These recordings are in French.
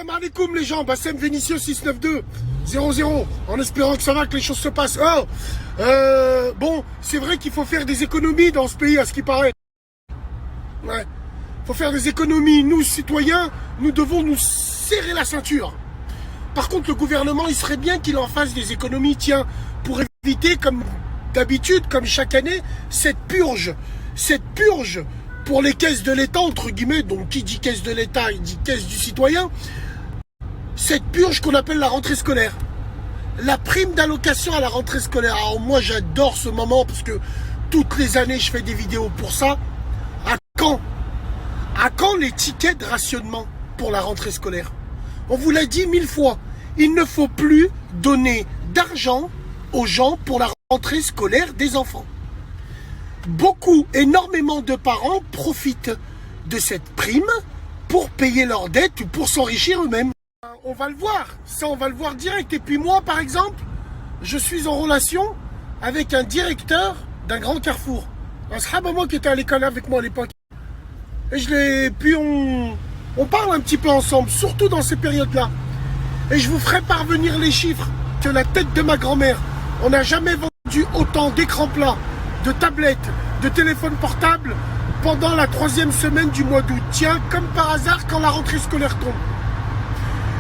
Salam alaikum les gens, Bassem Vénitieux 692 00, en espérant que ça va, que les choses se passent. Oh, bon, c'est vrai qu'il faut faire des économies dans ce pays, à ce qui paraît. Ouais, faut faire des économies. Nous, citoyens, nous devons nous serrer la ceinture. Par contre, le gouvernement, il serait bien qu'il en fasse des économies, tiens, pour éviter, comme d'habitude, comme chaque année, cette purge pour les caisses de l'État, entre guillemets, donc qui dit caisse de l'État, il dit caisse du citoyen, cette purge qu'on appelle la rentrée scolaire. La prime d'allocation à la rentrée scolaire. Alors moi, j'adore ce moment, parce que toutes les années, je fais des vidéos pour ça. À quand les tickets de rationnement pour la rentrée scolaire? On vous l'a dit 1000 fois, il ne faut plus donner d'argent aux gens pour la rentrée scolaire des enfants. Énormément de parents profitent de cette prime pour payer leurs dettes ou pour s'enrichir eux-mêmes. On va le voir, ça on va le voir direct. Et puis moi par exemple, je suis en relation avec un directeur d'un grand carrefour. Un sahaba moi qui était à l'école avec moi à l'époque. Et puis on parle un petit peu ensemble, surtout dans ces périodes-là. Et je vous ferai parvenir les chiffres que la tête de ma grand-mère. On n'a jamais vendu autant d'écrans plats, de tablettes, de téléphones portables pendant la 3e semaine du mois d'août. Tiens, comme par hasard, quand la rentrée scolaire tombe.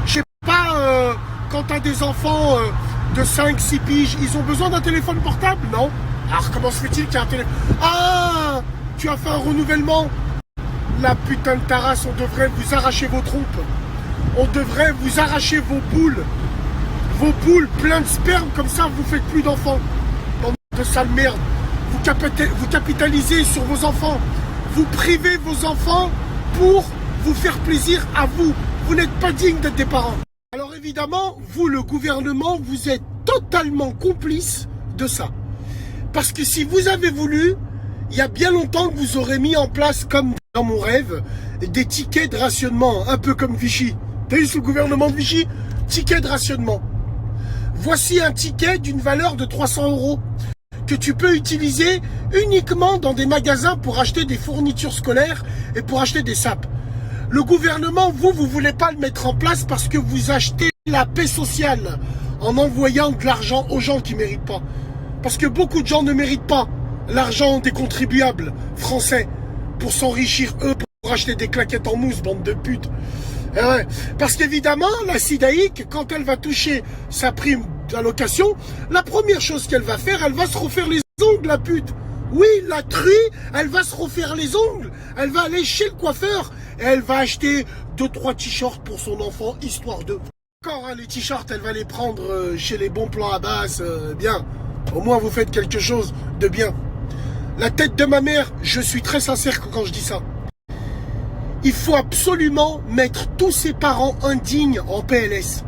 Je sais pas, quand tu as des enfants de 5-6 piges, ils ont besoin d'un téléphone portable, non? Alors comment se fait-il qu'il y a un téléphone? Ah, tu as fait un renouvellement? La putain de tarasse, on devrait vous arracher vos trompes. On devrait vous arracher vos poules plein de sperme, comme ça vous faites plus d'enfants. Bande de sale merde. Vous capitalisez sur vos enfants. Vous privez vos enfants pour vous faire plaisir à vous. Vous n'êtes pas digne d'être des parents. Alors évidemment, vous, le gouvernement, vous êtes totalement complice de ça. Parce que si vous avez voulu, il y a bien longtemps que vous aurez mis en place, comme dans mon rêve, des tickets de rationnement, un peu comme Vichy. T'as vu sous le gouvernement de Vichy? Ticket de rationnement. Voici un ticket d'une valeur de 300 € que tu peux utiliser uniquement dans des magasins pour acheter des fournitures scolaires et pour acheter des sapes. Le gouvernement, vous voulez pas le mettre en place parce que vous achetez la paix sociale en envoyant de l'argent aux gens qui ne méritent pas. Parce que beaucoup de gens ne méritent pas l'argent des contribuables français pour s'enrichir eux, pour acheter des claquettes en mousse, bande de putes. Ouais. Parce qu'évidemment, la Sidaïque, quand elle va toucher sa prime d'allocation, la première chose qu'elle va faire, elle va se refaire les ongles, la pute. Oui, la truie, elle va se refaire les ongles. Elle va aller chez le coiffeur et elle va acheter 2-3 t-shirts pour son enfant, histoire de... Encore, hein, les t-shirts, elle va les prendre chez les bons plans à base, bien. Au moins, vous faites quelque chose de bien. La tête de ma mère, je suis très sincère quand je dis ça. Il faut absolument mettre tous ces parents indignes en PLS.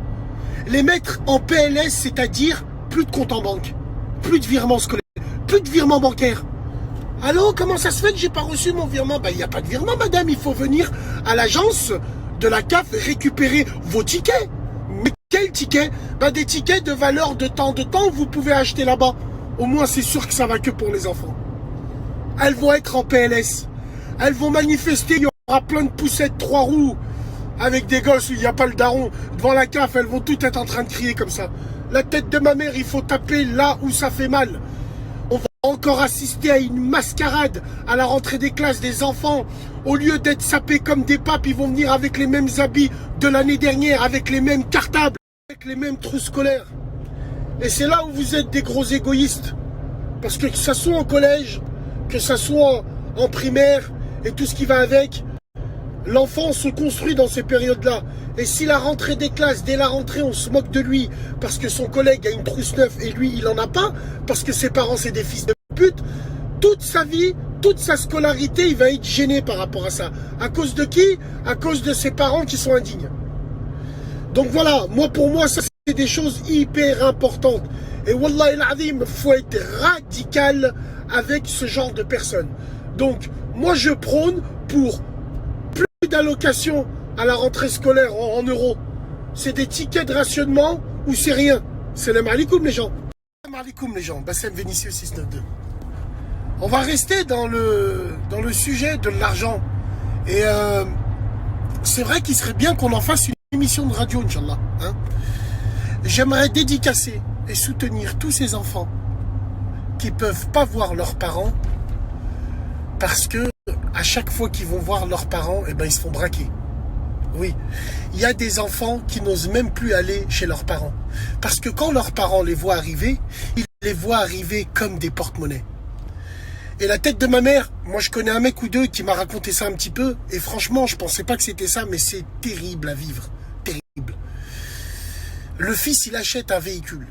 Les mettre en PLS, c'est-à-dire plus de compte en banque, plus de virement scolaire, plus de virement bancaire. Allô, comment ça se fait que j'ai pas reçu mon virement? Il n'y a pas de virement, madame, il faut venir à l'agence de la CAF récupérer vos tickets. Mais quels tickets? Des tickets de valeur de temps, vous pouvez acheter là-bas. Au moins, c'est sûr que ça va que pour les enfants. Elles vont être en PLS. Elles vont manifester, il y aura plein de poussettes 3 roues avec des gosses où il n'y a pas le daron. Devant la CAF, elles vont toutes être en train de crier comme ça. La tête de ma mère, il faut taper là où ça fait mal. On va encore assister à une mascarade à la rentrée des classes des enfants. Au lieu d'être sapés comme des papes, ils vont venir avec les mêmes habits de l'année dernière, avec les mêmes cartables, avec les mêmes trous scolaires. Et c'est là où vous êtes des gros égoïstes. Parce que ça soit en collège, que ça soit en primaire et tout ce qui va avec, l'enfant se construit dans ces périodes-là. Et si la rentrée des classes, dès la rentrée, on se moque de lui parce que son collègue a une trousse neuve et lui, il en a pas, parce que ses parents, c'est des fils de pute, toute sa vie, toute sa scolarité, il va être gêné par rapport à ça. À cause de qui? À cause de ses parents qui sont indignes. Donc voilà, pour moi, ça c'est des choses hyper importantes. Et Wallah il-Azim, il faut être radical avec ce genre de personnes. Donc, moi je prône pour plus d'allocations à la rentrée scolaire en euros. C'est des tickets de rationnement ou c'est rien. Salam alaikum les gens. Salam alaikum les gens. Bassem Vénitieux 692. On va rester dans le sujet de l'argent. Et c'est vrai qu'il serait bien qu'on en fasse une émission de radio, Inch'Allah. Hein. J'aimerais dédicacer et soutenir tous ces enfants qui ne peuvent pas voir leurs parents parce que à chaque fois qu'ils vont voir leurs parents, eh ben, ils se font braquer. Oui, il y a des enfants qui n'osent même plus aller chez leurs parents. Parce que quand leurs parents les voient arriver, ils les voient arriver comme des porte-monnaies. Et la tête de ma mère, moi je connais un mec ou deux qui m'a raconté ça un petit peu, et franchement je pensais pas que c'était ça, mais c'est terrible à vivre, terrible. Le fils il achète un véhicule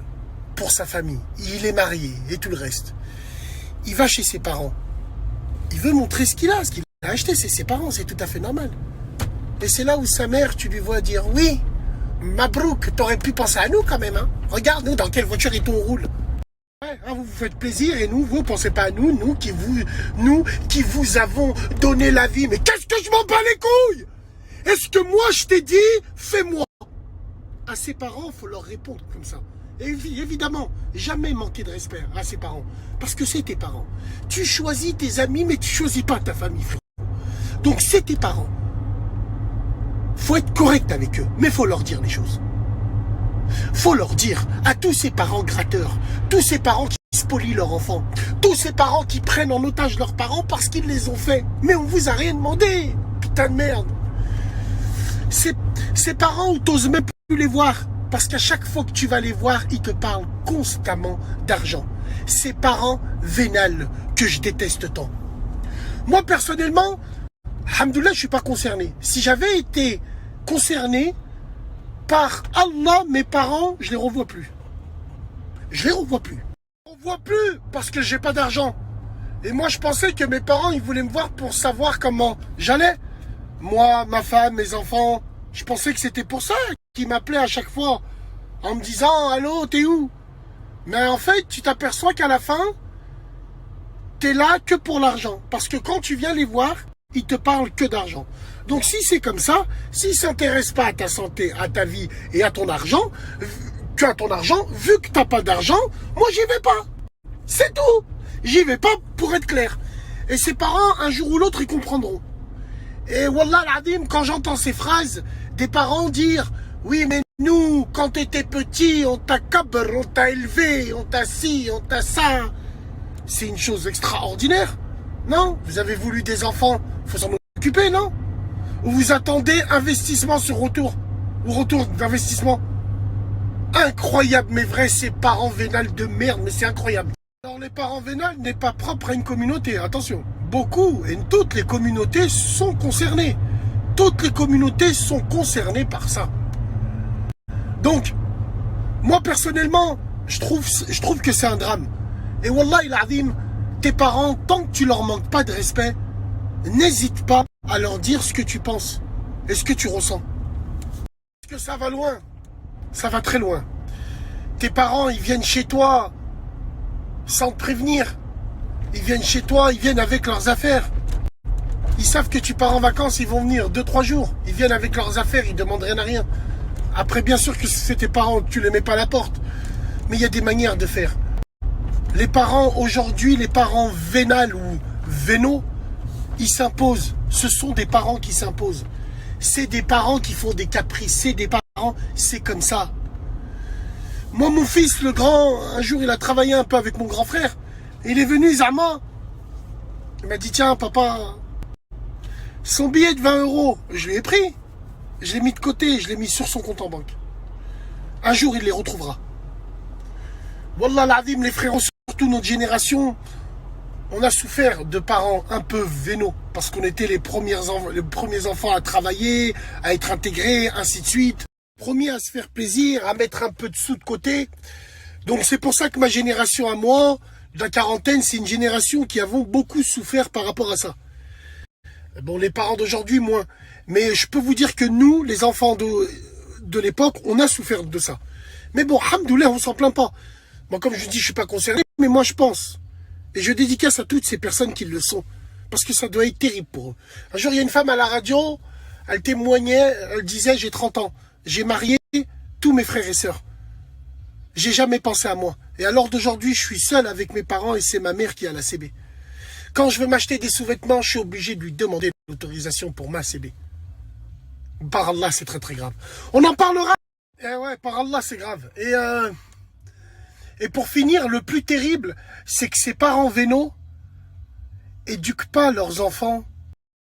pour sa famille, il est marié et tout le reste. Il va chez ses parents, il veut montrer ce qu'il a acheté, c'est ses parents, c'est tout à fait normal. Et c'est là où sa mère, tu lui vois dire, oui, Mabrouk, t'aurais pu penser à nous quand même, hein. Regarde nous dans quelle voiture on roule. Ouais, hein, vous vous faites plaisir et nous, vous pensez pas à nous, nous qui vous avons donné la vie. Mais qu'est-ce que je m'en bats les couilles? Est-ce que moi je t'ai dit, fais-moi? À ses parents, faut leur répondre comme ça. Et évidemment, jamais manquer de respect à ses parents. Parce que c'est tes parents. Tu choisis tes amis, mais tu choisis pas ta famille, frère. Donc c'est tes parents. Faut être correct avec eux, mais faut leur dire les choses. Faut leur dire à tous ces parents gratteurs, tous ces parents qui spolient leurs enfants, tous ces parents qui prennent en otage leurs parents parce qu'ils les ont fait. Mais on vous a rien demandé, putain de merde. Ces parents où t'oses même plus les voir, parce qu'à chaque fois que tu vas les voir, ils te parlent constamment d'argent. Ces parents vénales que je déteste tant. Moi personnellement, alhamdoulilah, je ne suis pas concerné. Si j'avais été concerné, par Allah, mes parents, je les revois plus. Je les revois plus. Je les revois plus parce que j'ai pas d'argent. Et moi, je pensais que mes parents, ils voulaient me voir pour savoir comment j'allais. Moi, ma femme, mes enfants, je pensais que c'était pour ça qu'ils m'appelaient à chaque fois en me disant « Allô, t'es où ?» Mais en fait, tu t'aperçois qu'à la fin, t'es là que pour l'argent. Parce que quand tu viens les voir, ils te parlent que d'argent. Donc si c'est comme ça, s'ils ne s'intéressent pas à ta santé, à ta vie et à ton argent, vu que tu n'as pas d'argent, moi j'y vais pas. C'est tout. J'y vais pas pour être clair. Et ses parents, un jour ou l'autre, ils comprendront. Et Wallah al-Adim, quand j'entends ces phrases, des parents dire « Oui, mais nous, quand tu étais petit, on t'a cabr, on t'a élevé, on t'a ci, on t'a ça. » C'est une chose extraordinaire. Non? Vous avez voulu des enfants, faut s'en occuper, non? Ou vous attendez investissement sur retour, ou retour d'investissement. Incroyable, mais vrai, ces parents vénales de merde, mais c'est incroyable. Alors les parents vénales n'est pas propre à une communauté, attention. Beaucoup, et toutes les communautés sont concernées. Toutes les communautés sont concernées par ça. Donc, moi personnellement, je trouve que c'est un drame. Et Wallah il-Azim, tes parents, tant que tu leur manques pas de respect, n'hésite pas à leur dire ce que tu penses et ce que tu ressens. Parce que ça va loin. Ça va très loin. Tes parents, ils viennent chez toi sans te prévenir. Ils viennent chez toi, ils viennent avec leurs affaires. Ils savent que tu pars en vacances, ils vont venir 2-3 jours. Ils viennent avec leurs affaires, ils demandent rien à rien. Après, bien sûr que c'est tes parents, tu les mets pas à la porte. Mais il y a des manières de faire. Les parents, aujourd'hui, les parents vénales ou vénaux, ils s'imposent. Ce sont des parents qui s'imposent. C'est des parents qui font des caprices. C'est des parents, c'est comme ça. Moi, mon fils, le grand, un jour, il a travaillé un peu avec mon grand frère. Il est venu, Zama. Il m'a dit, tiens, papa, son billet de 20 €, je lui ai pris. Je l'ai mis de côté, je l'ai mis sur son compte en banque. Un jour, il les retrouvera. Wallah l'azim, les frérots, surtout notre génération, on a souffert de parents un peu vénaux. Parce qu'on était les premiers enfants à travailler, à être intégrés, ainsi de suite. Premiers à se faire plaisir, à mettre un peu de sous de côté. Donc c'est pour ça que ma génération à moi, de la quarantaine, c'est une génération qui avons beaucoup souffert par rapport à ça. Bon, les parents d'aujourd'hui, moins. Mais je peux vous dire que nous, les enfants de l'époque, on a souffert de ça. Mais bon, alhamdoulilah, on s'en plaint pas. Moi, comme je dis, je suis pas concerné, mais moi, je pense. Et je dédicace à toutes ces personnes qui le sont. Parce que ça doit être terrible pour eux. Un jour, il y a une femme à la radio, elle témoignait, elle disait, j'ai 30 ans. J'ai marié tous mes frères et sœurs. J'ai jamais pensé à moi. Et alors d'aujourd'hui, je suis seul avec mes parents et c'est ma mère qui a la CB. Quand je veux m'acheter des sous-vêtements, je suis obligé de lui demander l'autorisation pour ma CB. Par Allah, c'est très très grave. On en parlera. Eh ouais, par Allah, c'est grave. Et pour finir, le plus terrible, c'est que ces parents vénaux éduquent pas leurs enfants